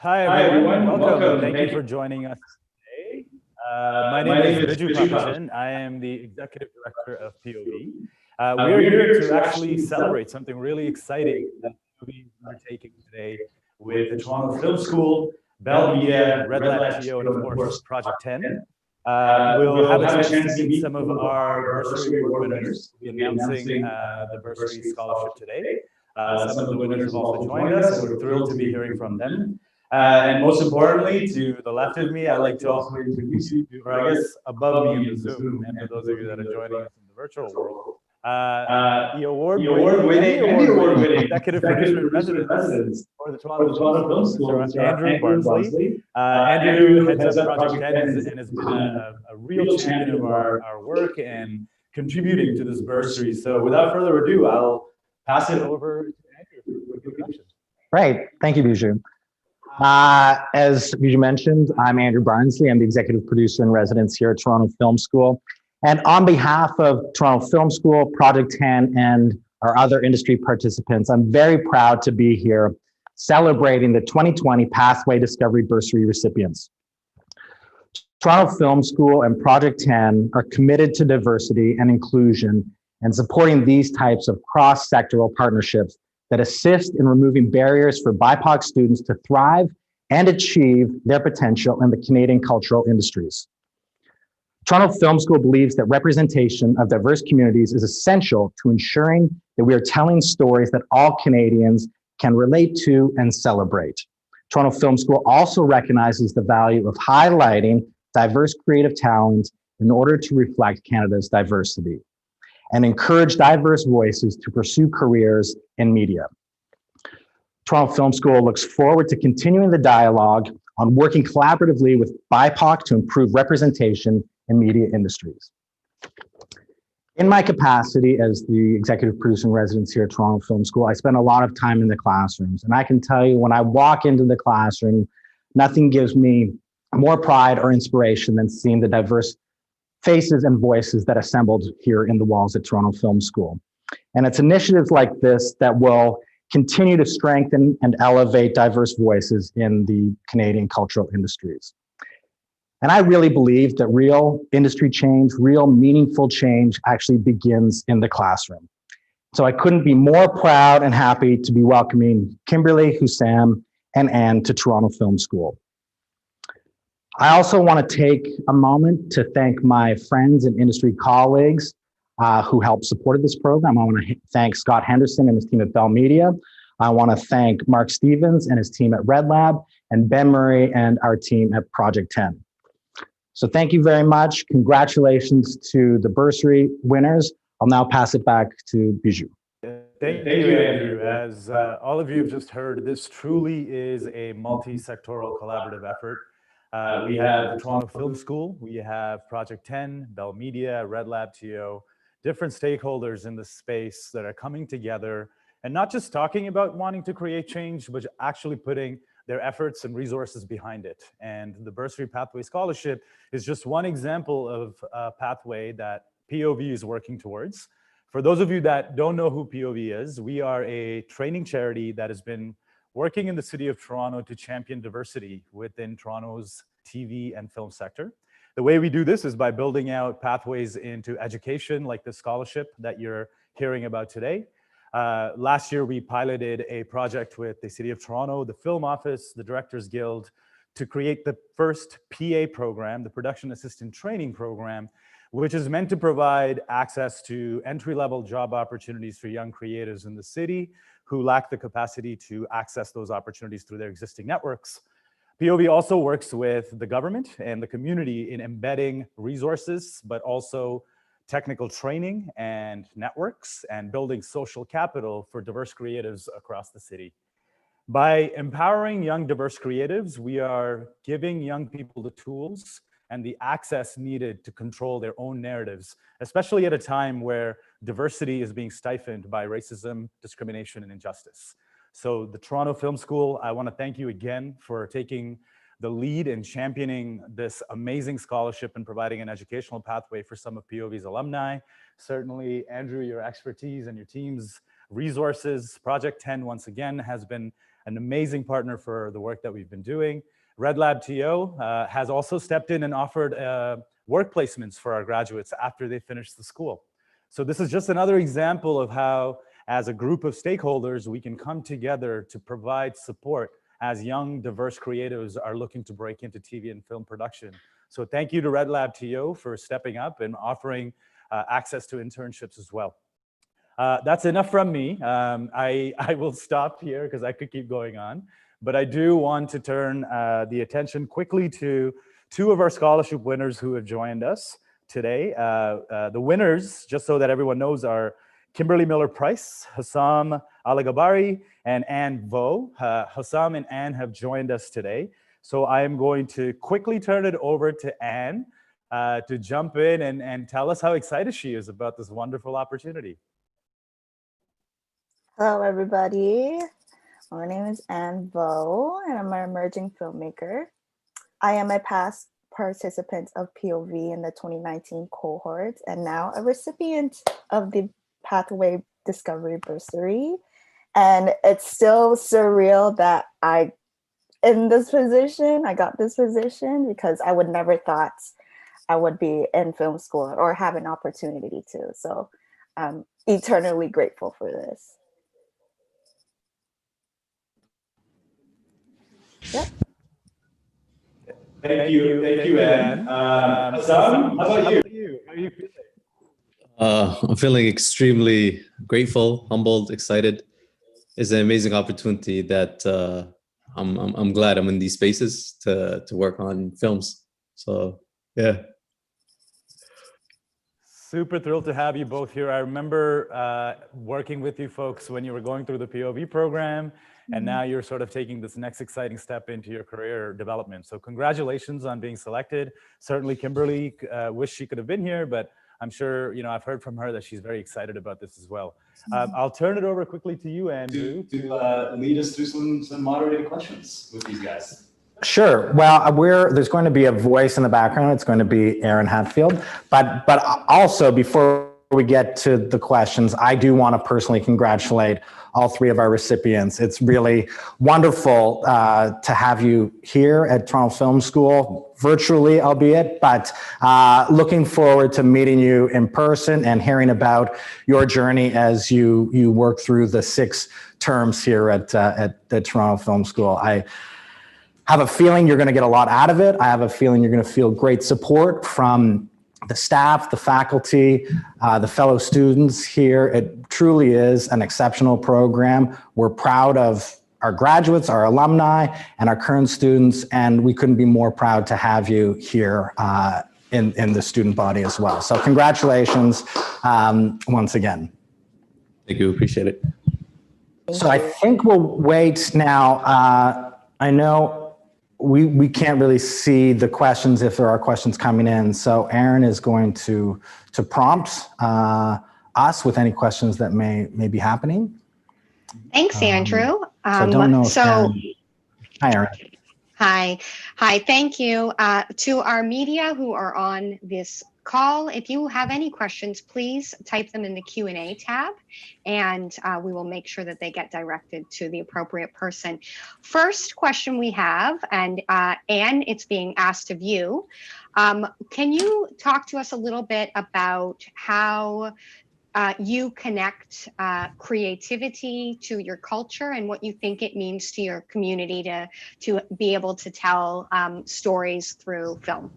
Hi, everyone. Welcome. Thank you for joining us today. My name is Biju Papajan. I am the Executive Director of POV. We are here to actually celebrate something really exciting that POV is undertaking today with the Toronto Film School, Bell Media, RedLabTO, and of course, Project 10. We'll have a chance to meet some of our Bursary Award winners. We'll be announcing the Bursary Scholarship today. Some of the winners have also joined us, and we're thrilled to be hearing from them. And most importantly, to the left of me, I'd like to also introduce you to, or I guess above me in the Zoom, and for those of you that are joining us in the virtual world, the award-winning executive producer in residence for the Toronto Film School, Mr. Andrew Barnsley. Andrew heads up Project 10 and has been a real champion of our work and contributing to this bursary. So without further ado, I'll pass it over to Andrew for a quick introduction. Right. Thank you, Biju. As Biju mentioned, I'm Andrew Barnsley. I'm the executive producer in residence here at Toronto Film School. And on behalf of Toronto Film School, Project 10, and our other industry participants, I'm very proud to be here celebrating the 2020 Pathway Discovery Bursary recipients. Toronto Film School and Project 10 are committed to diversity and inclusion and supporting these types of cross-sectoral partnerships that assist in removing barriers for BIPOC students to thrive and achieve their potential in the Canadian cultural industries. Toronto Film School believes that representation of diverse communities is essential to ensuring that we are telling stories that all Canadians can relate to and celebrate. Toronto Film School also recognizes the value of highlighting diverse creative talent in order to reflect Canada's diversity and encourage diverse voices to pursue careers in media. Toronto Film School looks forward to continuing the dialogue on working collaboratively with BIPOC to improve representation in media industries. In my capacity as the executive producer in residence here at Toronto Film School, I spend a lot of time in the classrooms. And I can tell you, when I walk into the classroom, nothing gives me more pride or inspiration than seeing the diverse faces and voices that assembled here in the walls at Toronto Film School. And it's initiatives like this that will continue to strengthen and elevate diverse voices in the Canadian cultural industries. And I really believe that real industry change, real meaningful change actually begins in the classroom. So I couldn't be more proud and happy to be welcoming Kimberly, Hussam, and Anne to Toronto Film School. I also want to take a moment to thank my friends and industry colleagues who helped support this program. I want to thank Scott Henderson and his team at Bell Media. I want to thank Mark Stevens and his team at RedLab, and Ben Murray and our team at Project 10. So thank you very much. Congratulations to the bursary winners. I'll now pass it back to Biju. Thank you, Andrew. As all of you have just heard, this truly is a multi-sectoral collaborative effort. We have the Toronto Film School, we have Project 10, Bell Media, RedLabTO, different stakeholders in the space that are coming together and not just talking about wanting to create change, but actually putting their efforts and resources behind it. And the Bursary Pathway Scholarship is just one example of a pathway that POV is working towards. For those of you that don't know who POV is, we are a training charity that has been working in the city of Toronto to champion diversity within Toronto's TV and film sector. The way we do this is by building out pathways into education, like the scholarship that you're hearing about today. Last year, we piloted a project with the City of Toronto, the Film Office, the Directors Guild, to create the first PA program, the Production Assistant Training Program, which is meant to provide access to entry-level job opportunities for young creatives in the city who lack the capacity to access those opportunities through their existing networks. POV also works with the government and the community in embedding resources, but also technical training and networks and building social capital for diverse creatives across the city. By empowering young diverse creatives, we are giving young people the tools and the access needed to control their own narratives, especially at a time where diversity is being stifled by racism, discrimination, and injustice. So the Toronto Film School, I want to thank you again for taking the lead in championing this amazing scholarship and providing an educational pathway for some of POV's alumni. Certainly, Andrew, your expertise and your team's resources. Project 10, once again, has been an amazing partner for the work that we've been doing. RedLabTO has also stepped in and offered work placements for our graduates after they finish the school. So this is just another example of how, as a group of stakeholders, we can come together to provide support as young, diverse creatives are looking to break into TV and film production. So thank you to RedLabTO for stepping up and offering access to internships as well. That's enough from me. I will stop here because I could keep going on, but I do want to turn the attention quickly to two of our scholarship winners who have joined us today. The winners, just so that everyone knows, are Kimberly Miller-Price, Hassam Alagabari, and Anne Vo. Hassam and Anne have joined us today. So I am going to quickly turn it over to Anne to jump in and tell us how excited she is about this wonderful opportunity. Hello, everybody. My name is Anne Vo, and I'm an emerging filmmaker. I am a past participant of POV in the 2019 cohort, and now a recipient of the Pathway Discovery Bursary. And it's still surreal that I got this position, because I would never thought I would be in film school or have an opportunity to. So I'm eternally grateful for this. Yep. Thank you, Anne. Hassam, how about you? How are you feeling? I'm feeling extremely grateful, humbled, excited. It's an amazing opportunity that I'm glad I'm in these spaces to work on films. So yeah. Super thrilled to have you both here. I remember working with you folks when you were going through the POV program, and now you're sort of taking this next exciting step into your career development. So congratulations on being selected. Certainly Kimberly wish she could have been here, but I'm sure, I've heard from her that she's very excited about this as well. I'll turn it over quickly to you, Andrew, to lead us through some moderated questions with these guys. Sure. Well, there's going to be a voice in the background. It's going to be Aaron Hatfield. But also, before we get to the questions, I do want to personally congratulate all three of our recipients. It's really wonderful to have you here at Toronto Film School, virtually albeit, but looking forward to meeting you in person and hearing about your journey as you work through the 6 terms here at the Toronto Film School. I have a feeling you're going to get a lot out of it. I have a feeling you're going to feel great support from the staff, the faculty, the fellow students here. It truly is an exceptional program. We're proud of our graduates, our alumni, and our current students, and we couldn't be more proud to have you here in the student body as well. So congratulations once again. Thank you, appreciate it. So I think we'll wait now. I know we can't really see the questions if there are questions coming in. So Aaron is going to prompt us with any questions that may be happening. Thanks, Andrew. So I don't know if Aaron, hi, Aaron. Hi, thank you. To our media who are on this call, if you have any questions, please type them in the Q&A tab, and we will make sure that they get directed to the appropriate person. First question we have, and Anne, it's being asked of you. Can you talk to us a little bit about how you connect creativity to your culture and what you think it means to your community to be able to tell stories through film?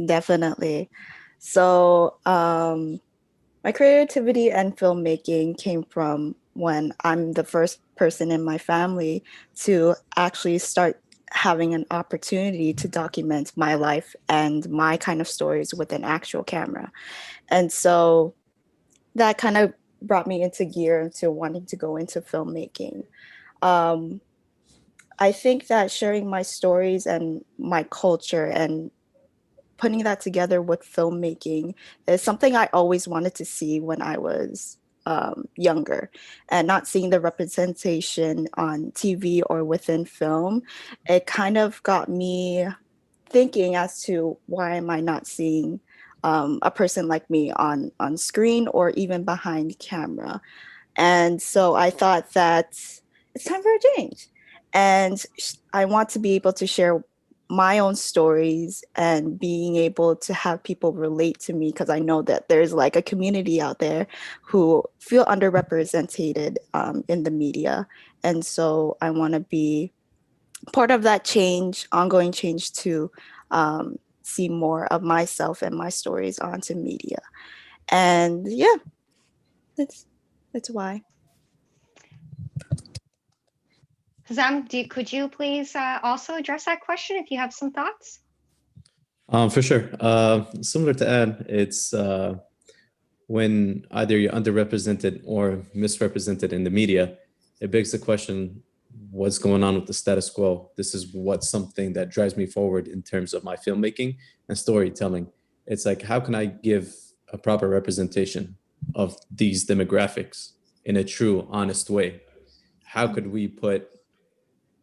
Definitely. So my creativity and filmmaking came from when I'm the first person in my family to actually start having an opportunity to document my life and my kind of stories with an actual camera. And so that kind of brought me into gear into wanting to go into filmmaking. I think that sharing my stories and my culture and putting that together with filmmaking is something I always wanted to see when I was younger, and not seeing the representation on TV or within film. It kind of got me thinking as to why am I not seeing a person like me on screen or even behind camera. And so I thought that it's time for a change. And I want to be able to share my own stories and being able to have people relate to me, because I know that there's like a community out there who feel underrepresented in the media. And so I want to be part of that change, ongoing change, to see more of myself and my stories onto media. And yeah, that's why. Zam, could you please also address that question if you have some thoughts? For sure. Similar to Anne, it's when either you're underrepresented or misrepresented in the media, it begs the question, what's going on with the status quo? This is what's something that drives me forward in terms of my filmmaking and storytelling. It's like, how can I give a proper representation of these demographics in a true, honest way? How could we put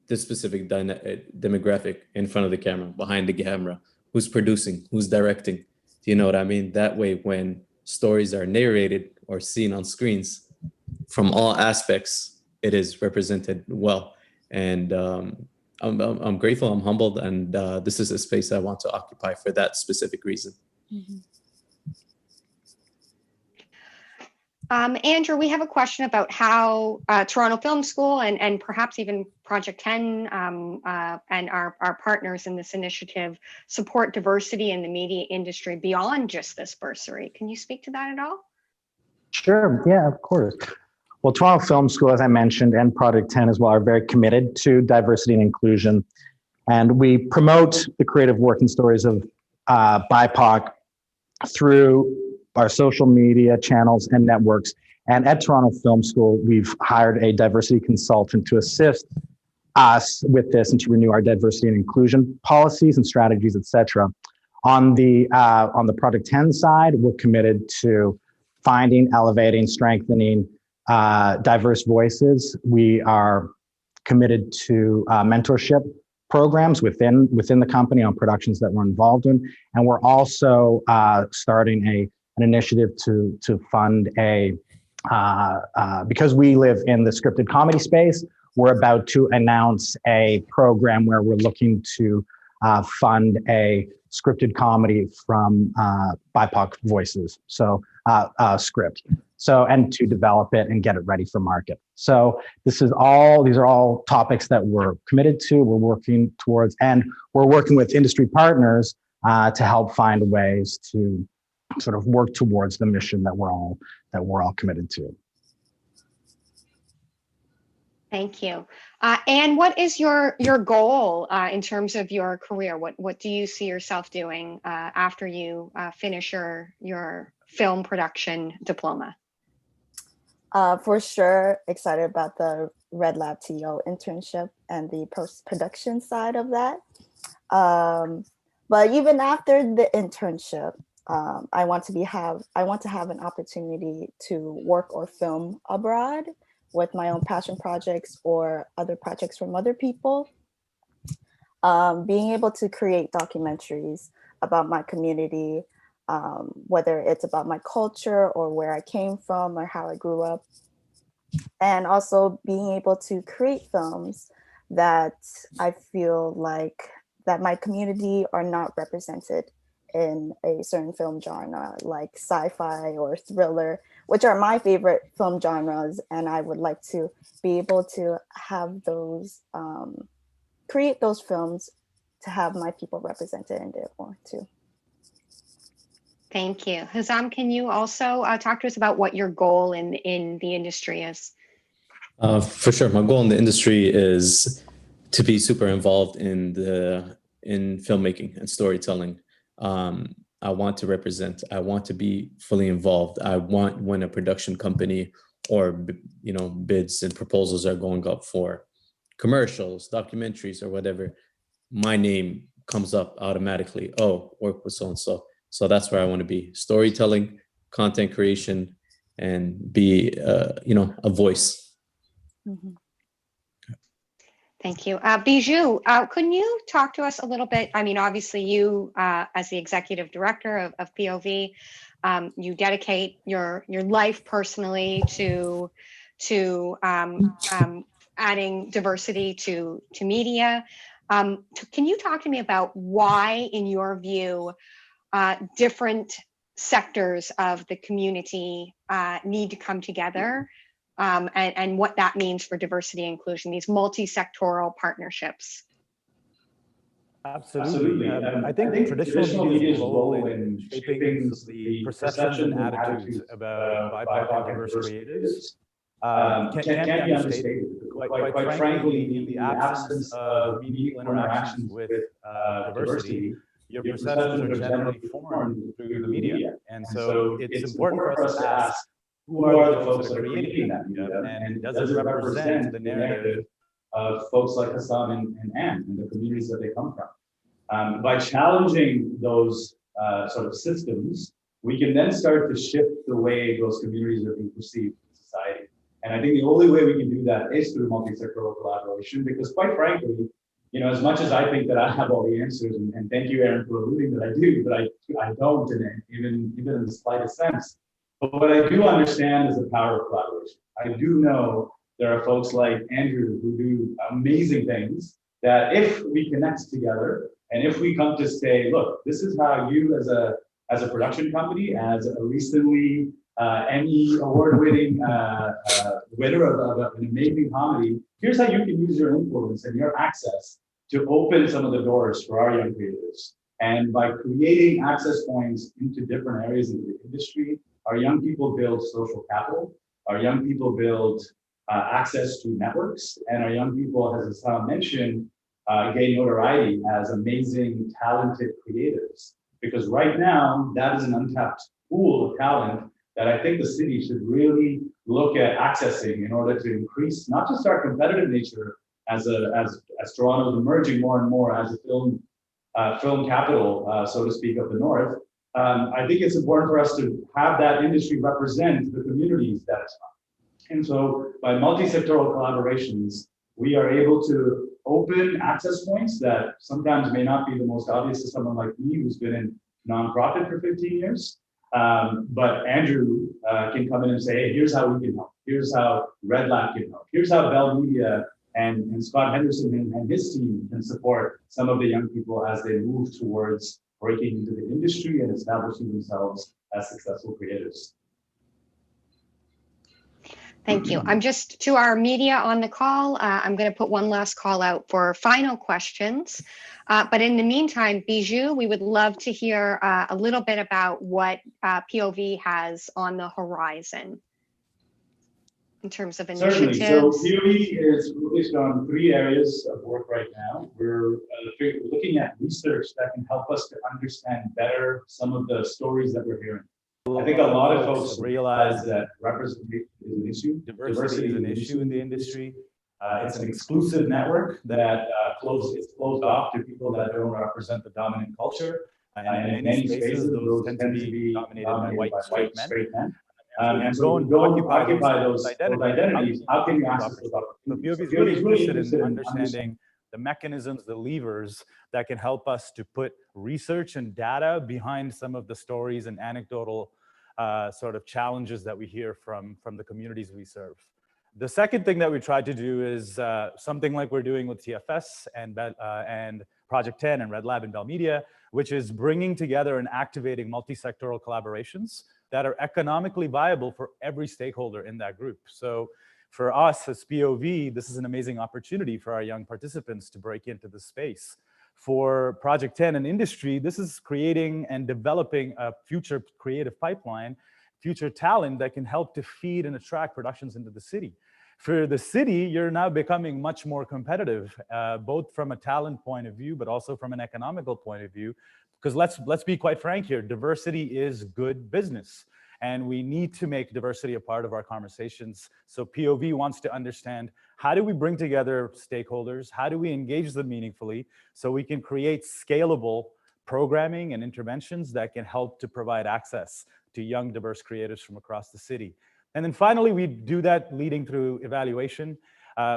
this specific demographic in front of the camera, behind the camera, who's producing, who's directing? Do you know what I mean? That way, when stories are narrated or seen on screens from all aspects, it is represented well. And I'm grateful, I'm humbled, and this is a space I want to occupy for that specific reason. Mm-hmm. Andrew, we have a question about how Toronto Film School and perhaps even Project 10 and our partners in this initiative support diversity in the media industry beyond just this bursary. Can you speak to that at all? Sure. Yeah, of course. Well, Toronto Film School, as I mentioned, and Project 10 as well, are very committed to diversity and inclusion. And we promote the creative work and stories of BIPOC through our social media channels and networks. And at Toronto Film School, we've hired a diversity consultant to assist us with this and to renew our diversity and inclusion policies and strategies, et cetera. On the Project 10 side, we're committed to finding, elevating, strengthening diverse voices. We are committed to mentorship programs within the company on productions that we're involved in, and we're also starting an initiative to fund because we live in the scripted comedy space. We're about to announce a program where we're looking to fund a scripted comedy from BIPOC voices, so script. So, and to develop it and get it ready for market. So these are all topics that we're committed to, we're working towards, and we're working with industry partners to help find ways to sort of work towards the mission that we're all committed to. Thank you. And what is your goal in terms of your career? What do you see yourself doing after you finish your film production diploma? For sure, excited about the RedLabTO internship and the post-production side of that. But even after the internship, I want to have an opportunity to work or film abroad with my own passion projects or other projects from other people. Being able to create documentaries about my community, whether it's about my culture or where I came from or how I grew up. And also being able to create films that I feel like that my community are not represented in a certain film genre, like sci-fi or thriller, which are my favorite film genres. And I would like to be able to have those, create those films to have my people represented in it more too. Thank you. Hazam, can you also talk to us about what your goal in the industry is? For sure. My goal in the industry is to be super involved in filmmaking and storytelling. I want to represent. I want to be fully involved. I want, when a production company or bids and proposals are going up for commercials, documentaries, or whatever, my name comes up automatically. Oh, work with so and so. So that's where I want to be: storytelling, content creation, and be a voice. Mm-hmm. Thank you. Bijou, couldn't you talk to us a little bit? I mean, obviously you, as the executive director of POV, you dedicate your life personally to to adding diversity to media. Can you talk to me about why, in your view, different sectors of the community need to come together, and what that means for diversity and inclusion, these multi-sectoral partnerships? Absolutely. I think traditional media's role in shaping the perceptions and attitudes about BIPOC and diverse creatives can be understated. Quite frankly, in the absence of meaningful interactions with diversity, your perceptions are generally formed through the media. And so it's important for us to ask, who are the folks that are creating that media, and does it represent the narrative of folks like Hassan and Anne and the communities that they come from? By challenging those sort of systems, we can then start to shift the way those communities are being perceived in society. And I think the only way we can do that is through multi-sectoral collaboration, because quite frankly, as much as I think that I have all the answers, and thank you, Aaron, for alluding that I do, but I don't, even in the slightest sense. But what I do understand is the power of collaboration. I do know there are folks like Andrew who do amazing things that if we connect together, and if we come to say, look, this is how you as a production company, as a recently Emmy award-winning winner of an amazing comedy, here's how you can use your influence and your access to open some of the doors for our young creators. And by creating access points into different areas of the industry, our young people build social capital, our young people build access to networks, and our young people, as Hassan mentioned, gain notoriety as amazing, talented creators. Because right now, that is an untapped pool of talent that I think the city should really look at accessing in order to increase not just our competitive nature as Toronto is emerging more and more as a film capital, so to speak, of the North. I think it's important for us to have that industry represent the communities that it's from. And so by multi-sectoral collaborations, we are able to open access points that sometimes may not be the most obvious to someone like me who's been in nonprofit for 15 years. But Andrew can come in and say, hey, here's how we can help. Here's how RedLab can help. Here's how Bell Media and Scott Henderson and his team can support some of the young people as they move towards breaking into the industry and establishing themselves as successful creators. Thank you. I'm just, to our media on the call, I'm going to put one last call out for final questions. But in the meantime, Bijou, we would love to hear a little bit about what POV has on the horizon in terms of initiatives. Certainly. So POV is focused on 3 areas of work right now. We're looking at research that can help us to understand better some of the stories that we're hearing. I think a lot of folks realize that representation is an issue. Diversity is an issue in the industry. It's an exclusive network that is closed off to people that don't represent the dominant culture. And in many spaces, those tend to be dominated by white straight men. And so don't occupy those identities. How can you access those opportunities? So POV is really interested in understanding the mechanisms, the levers that can help us to put research and data behind some of the stories and anecdotal sort of challenges that we hear from the communities we serve. The second thing that we tried to do is something like we're doing with TFS and Project 10 and RedLab and Bell Media, which is bringing together and activating multi-sectoral collaborations that are economically viable for every stakeholder in that group. So for us as POV, this is an amazing opportunity for our young participants to break into the space. For Project 10 and industry, this is creating and developing a future creative pipeline, future talent that can help to feed and attract productions into the city. For the city, you're now becoming much more competitive, both from a talent point of view, but also from an economical point of view. Because let's be quite frank here, diversity is good business. And we need to make diversity a part of our conversations. So POV wants to understand, how do we bring together stakeholders? How do we engage them meaningfully so we can create scalable programming and interventions that can help to provide access to young, diverse creators from across the city? And then finally, we do that leading through evaluation.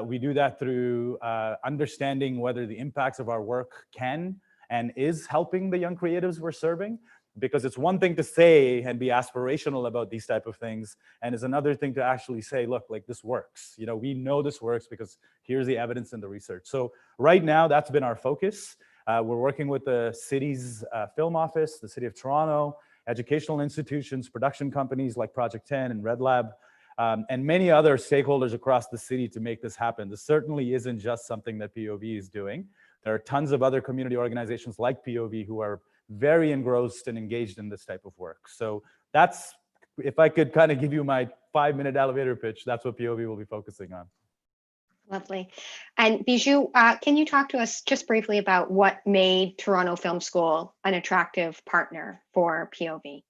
We do that through understanding whether the impacts of our work can and is helping the young creatives we're serving. because it's one thing to say and be aspirational about these type of things, and it's another thing to actually say, look, like this works. You know, we know this works because here's the evidence and the research. So right now, that's been our focus. We're working with the city's film office, the City of Toronto, educational institutions, production companies like Project 10 and RedLab, and many other stakeholders across the city to make this happen. This certainly isn't just something that POV is doing. There are tons of other community organizations like POV who are very engrossed and engaged in this type of work. So that's, if I could kind of give you my 5-minute elevator pitch, that's what POV will be focusing on. Lovely. And Bijou, can you talk to us just briefly about what made Toronto Film School an attractive partner for POV?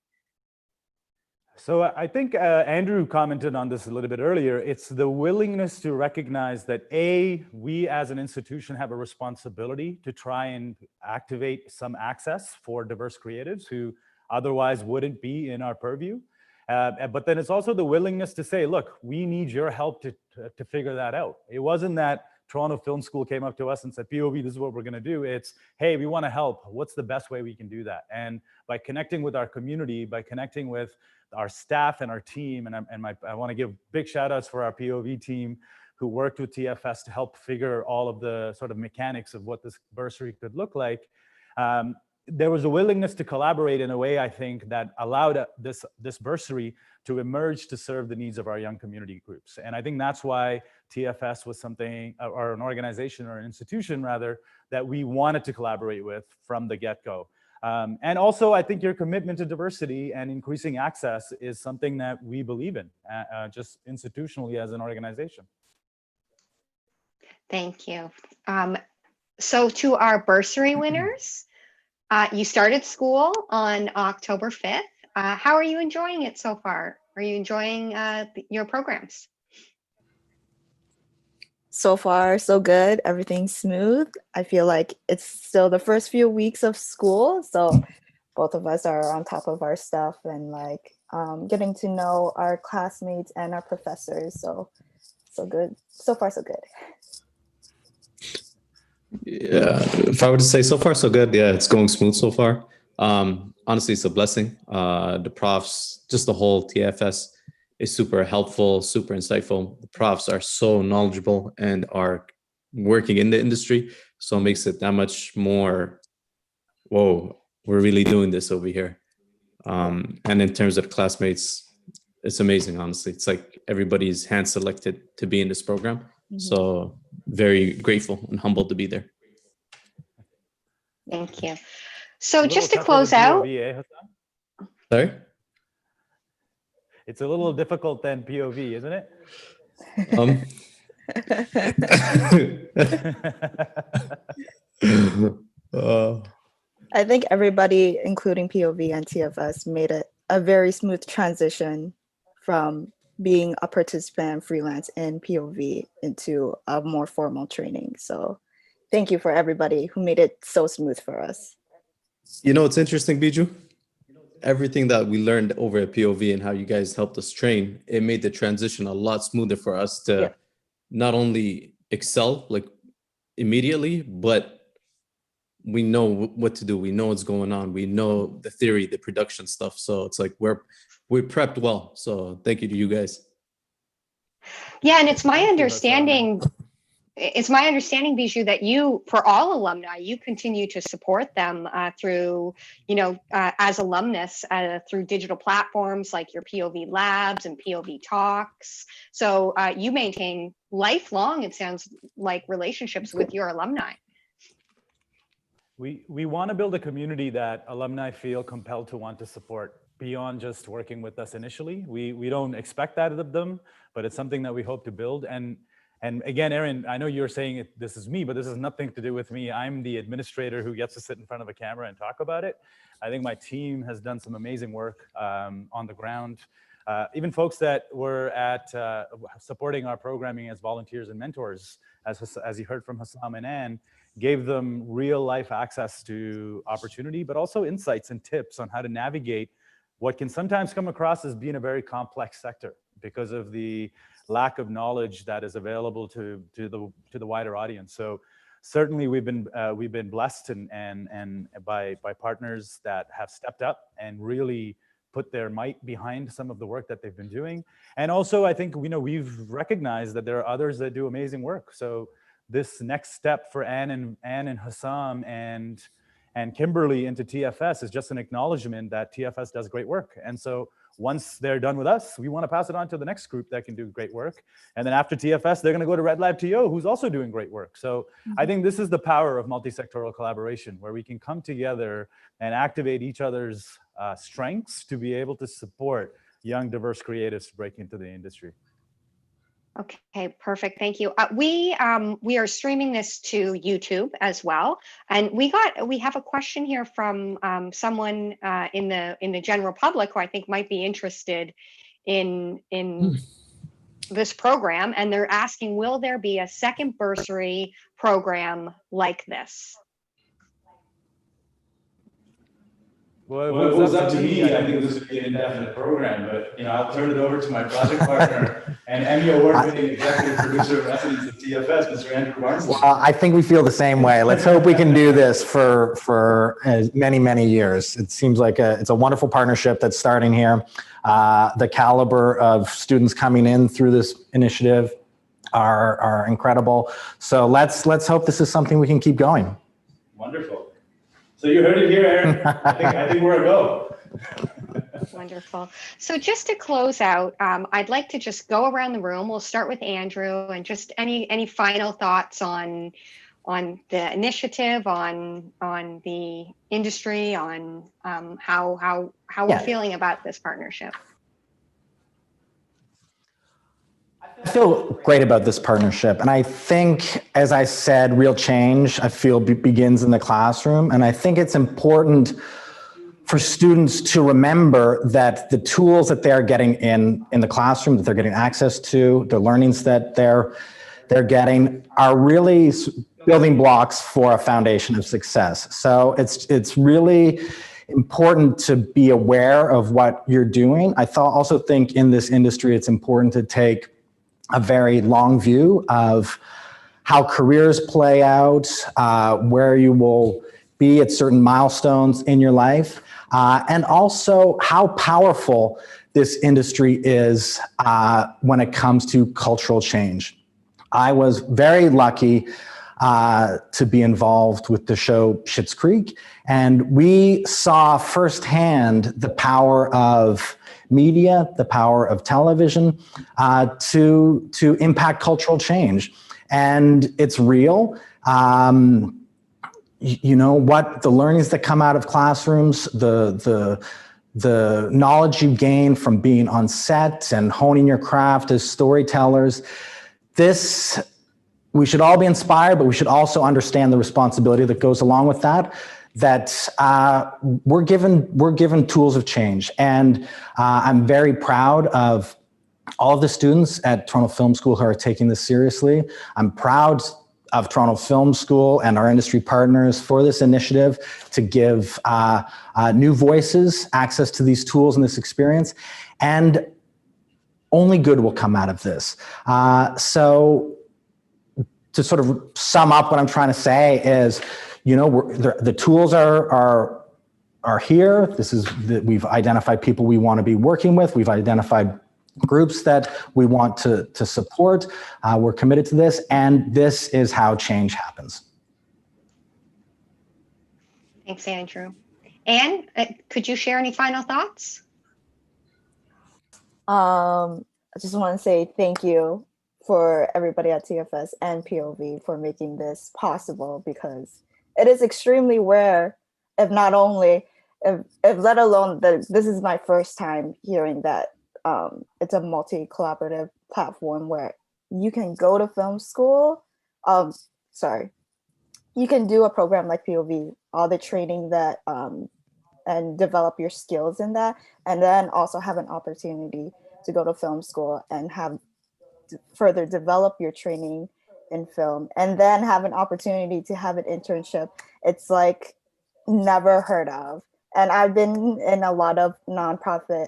So I think Andrew commented on this a little bit earlier. It's the willingness to recognize that we as an institution have a responsibility to try and activate some access for diverse creatives who otherwise wouldn't be in our purview. But then it's also the willingness to say, look, we need your help to figure that out. It wasn't that Toronto Film School came up to us and said, POV, this is what we're going to do. It's, hey, we want to help. What's the best way we can do that? And by connecting with our community, by connecting with our staff and our team, and I want to give big shout outs for our POV team who worked with TFS to help figure all of the sort of mechanics of what this bursary could look like. There was a willingness to collaborate in a way, I think, that allowed this bursary to emerge to serve the needs of our young community groups. And I think that's why TFS was something, or an organization or an institution rather, that we wanted to collaborate with from the get-go. And also, I think your commitment to diversity and increasing access is something that we believe in, just institutionally as an organization. Thank you. So to our bursary winners, you started school on October 5th. How are you enjoying it so far? Are you enjoying your programs? So far, so good. Everything's smooth. I feel like it's still the first few weeks of school, so both of us are on top of our stuff and like getting to know our classmates and our professors. So good. So far, so good. Yeah, if I were to say so far so good, yeah, it's going smooth so far. Honestly, it's a blessing. The profs, just the whole TFS is super helpful, super insightful. The profs are so knowledgeable and are working in the industry, so it makes it that much more, whoa, we're really doing this over here. And in terms of classmates, it's amazing, honestly. It's like everybody's hand selected to be in this program. Mm-hmm. So very grateful and humbled to be there. Thank you. So just to close out. POV, Sorry? It's a little difficult than POV, isn't it? I think everybody, including POV and TFS, made it a very smooth transition from being a participant freelance in POV into a more formal training. So thank you for everybody who made it so smooth for us. You know, it's interesting, Bijou. Everything that we learned over at POV and how you guys helped us train, it made the transition a lot smoother for us to not only excel like immediately, but we know what to do. We know what's going on. We know the theory, the production stuff. So it's like we're prepped well. So thank you to you guys. Yeah, and it's my understanding. It's my understanding, Bijou, that you, for all alumni, you continue to support them through, as alumnus, through digital platforms like your POV Labs and POV Talks. So you maintain lifelong, it sounds like, relationships with your alumni. We want to build a community that alumni feel compelled to want to support beyond just working with us initially. We don't expect that of them, but it's something that we hope to build. And again, Erin, I know you're saying this is me, but this has nothing to do with me. I'm the administrator who gets to sit in front of a camera and talk about it. I think my team has done some amazing work on the ground. Even folks that were at supporting our programming as volunteers and mentors, as you heard from Hassam and Ann, gave them real life access to opportunity, but also insights and tips on how to navigate what can sometimes come across as being a very complex sector because of the lack of knowledge that is available to the wider audience. So certainly we've been blessed and by partners that have stepped up and really put their might behind some of the work that they've been doing. And also, I think, we've recognized that there are others that do amazing work. So this next step for Anne and Hassam and Kimberly into TFS is just an acknowledgement that TFS does great work. And so once they're done with us, we want to pass it on to the next group that can do great work. And then after TFS, they're going to go to RedLabTO, who's also doing great work. So I think this is the power of multi-sectoral collaboration, where we can come together and activate each other's strengths to be able to support young, diverse creatives to break into the industry. Okay, perfect. Thank you. We are streaming this to YouTube as well, and we have a question here from someone in the general public who I think might be interested in this program, and they're asking, will there be a second bursary program like this? Well, if it was up to me, I think this would be an indefinite program, but I'll turn it over to my project partner and Emmy award-winning executive producer in residence of TFS, Mr. Andrew Barnsley. Well, I think we feel the same way. Let's hope we can do this for many, many years. It seems like it's a wonderful partnership that's starting here. The caliber of students coming in through this initiative are incredible. So let's hope this is something we can keep going. Wonderful. So you heard it here, Aaron. I think we're a go. Wonderful. So just to close out, I'd like to just go around the room. We'll start with Andrew, and just any final thoughts on the initiative, on the industry, on how we're feeling about this partnership. I feel great about this partnership. And I think, as I said, real change, I feel begins in the classroom. And I think it's important for students to remember that the tools that they're getting in the classroom, that they're getting access to, the learnings that they're getting, are really building blocks for a foundation of success. So it's really important to be aware of what you're doing. I also think in this industry, it's important to take a very long view of how careers play out, where you will be at certain milestones in your life, and also how powerful this industry is when it comes to cultural change. I was very lucky to be involved with the show Schitt's Creek, and we saw firsthand the power of media, the power of television to impact cultural change. And it's real. You know what, the learnings that come out of classrooms, the knowledge you gain from being on set and honing your craft as storytellers, we should all be inspired, but we should also understand the responsibility that goes along with that. We're given tools of change, and I'm very proud of all of the students at Toronto Film School who are taking this seriously. I'm proud of Toronto Film School and our industry partners for this initiative to give new voices access to these tools and this experience, and only good will come out of this. So to sort of sum up what I'm trying to say is, the tools are here. We've identified people we want to be working with. We've identified groups that we want to support. We're committed to this, and this is how change happens. Thanks, Andrew. Anne, could you share any final thoughts? I just want to say thank you for everybody at TFS and POV for making this possible, because it is extremely rare, if not only, if let alone that this is my first time hearing that it's a multi-collaborative platform where you can go to film school. You can do a program like POV, all the training that and develop your skills in that, and then also have an opportunity to go to film school and have further develop your training in film, and then have an opportunity to have an internship. It's like never heard of. And I've been in a lot of nonprofit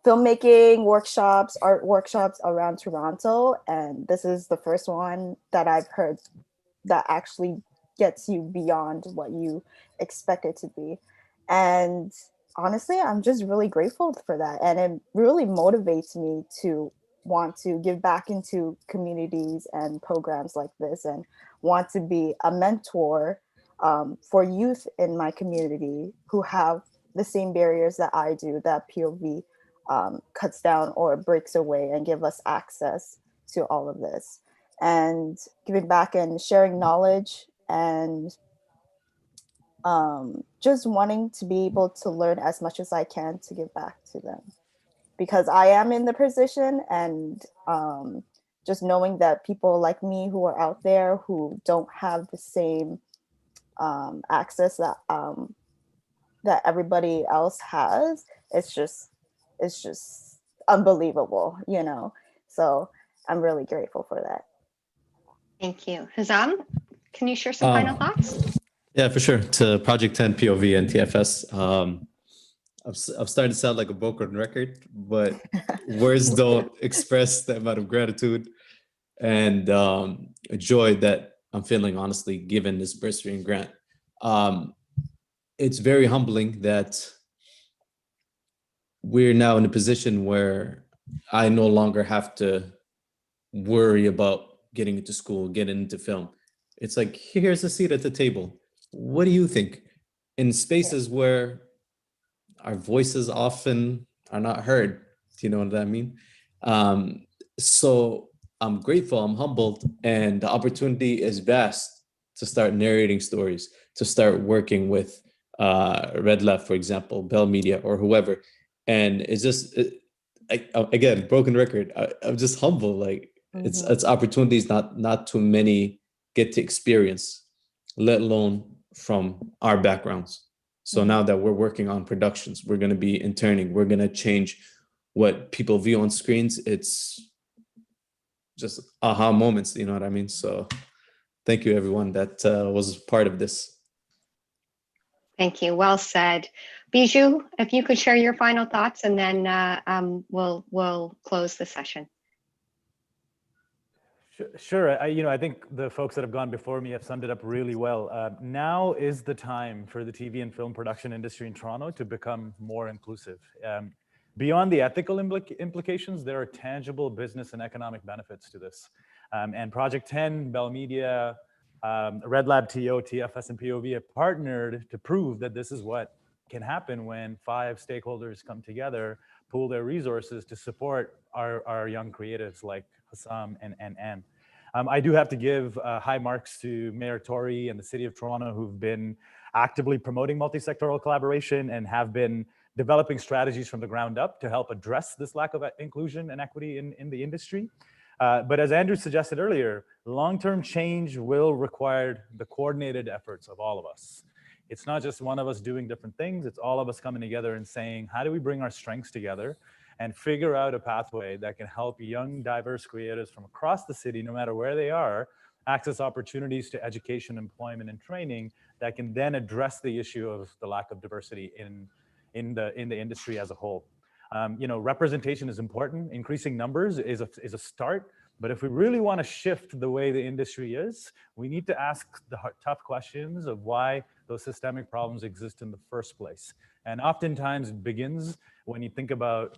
filmmaking workshops, art workshops around Toronto, and this is the first one that I've heard that actually gets you beyond what you expect it to be. And honestly, I'm just really grateful for that. And it really motivates me to want to give back into communities and programs like this and want to be a mentor for youth in my community who have the same barriers that I do, that POV cuts down or breaks away, and give us access to all of this. And giving back and sharing knowledge, and just wanting to be able to learn as much as I can to give back to them, because I am in the position, and just knowing that people like me who are out there who don't have the same access that that everybody else has, it's just unbelievable, you know. So I'm really grateful for that. Thank you. Hazam, can you share some final thoughts? Yeah, for sure. To Project 10, POV, and TFS, I've started to sound like a broken record, but words don't express the amount of gratitude and joy that I'm feeling, honestly, given this bursary and grant. It's very humbling that we're now in a position where I no longer have to worry about getting into school, getting into film. It's like, here's a seat at the table. What do you think? In spaces where our voices often are not heard, do you know what I mean? So I'm grateful, I'm humbled, and the opportunity is vast to start narrating stories, to start working with RedLabTO, for example, Bell Media, or whoever. And it's just, again, broken record. I'm just humble. Like, it's opportunities not too many get to experience, let alone from our backgrounds. So now that we're working on productions, we're going to be interning, we're going to change what people view on screens. It's just aha moments, you know what I mean? So thank you, everyone that was part of this. Thank you. Well said. Bijou, if you could share your final thoughts, and then we'll close the session. Sure. I think the folks that have gone before me have summed it up really well. Now is the time for the TV and film production industry in Toronto to become more inclusive. Beyond the ethical implications, there are tangible business and economic benefits to this. And Project 10, Bell Media, RedLabTO, TFS, and POV have partnered to prove that this is what can happen when 5 stakeholders come together, pool their resources to support our young creatives like Hassam and Anne. I do have to give high marks to Mayor Tory and the City of Toronto, who've been actively promoting multi-sectoral collaboration and have been developing strategies from the ground up to help address this lack of inclusion and equity in the industry. But as Andrew suggested earlier, long-term change will require the coordinated efforts of all of us. It's not just one of us doing different things, it's all of us coming together and saying, how do we bring our strengths together and figure out a pathway that can help young, diverse creatives from across the city, no matter where they are, access opportunities to education, employment, and training that can then address the issue of the lack of diversity in the industry as a whole. Representation is important. Increasing numbers is a start, but if we really want to shift the way the industry is, we need to ask the tough questions of why those systemic problems exist in the first place. And oftentimes it begins when you think about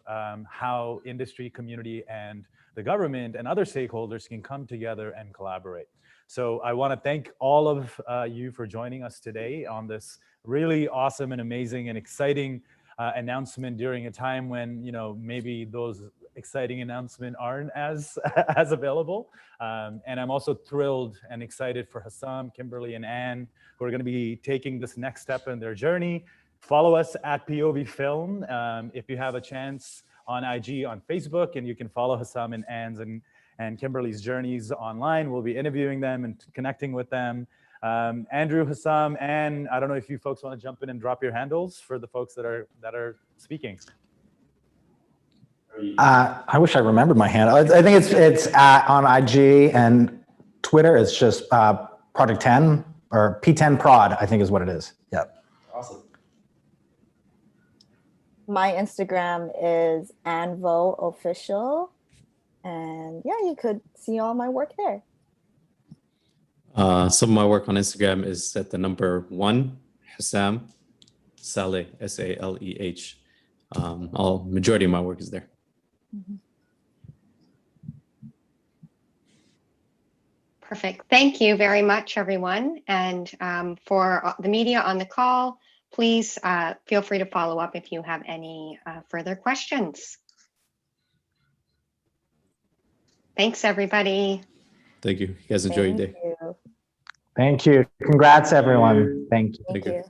how industry, community, and the government and other stakeholders can come together and collaborate. So I want to thank all of you for joining us today on this really awesome and amazing and exciting announcement during a time when, maybe those exciting announcements aren't as available. And I'm also thrilled and excited for Hassam, Kimberly, and Anne, who are going to be taking this next step in their journey. Follow us at POV Film if you have a chance on IG, on Facebook, and you can follow Hassam and Anne's and Kimberly's journeys online. We'll be interviewing them and connecting with them. Andrew, Hassam, Anne, I don't know if you folks want to jump in and drop your handles for the folks that are speaking. I wish I remembered my handle. I think it's on IG and Twitter. It's just Project 10 or P10 Prod, I think is what it is. Yep. Awesome. My Instagram is AnvoOfficial. And yeah, you could see all my work there. Some of my work on Instagram is at the number 1, Hussam Saleh, Saleh. All majority of my work is there. Perfect. Thank you very much, everyone. And for the media on the call, please feel free to follow up if you have any further questions. Thanks, everybody. Thank you. You guys enjoy your day. Thank you. Thank you. Congrats, everyone. Thank you. Thank you.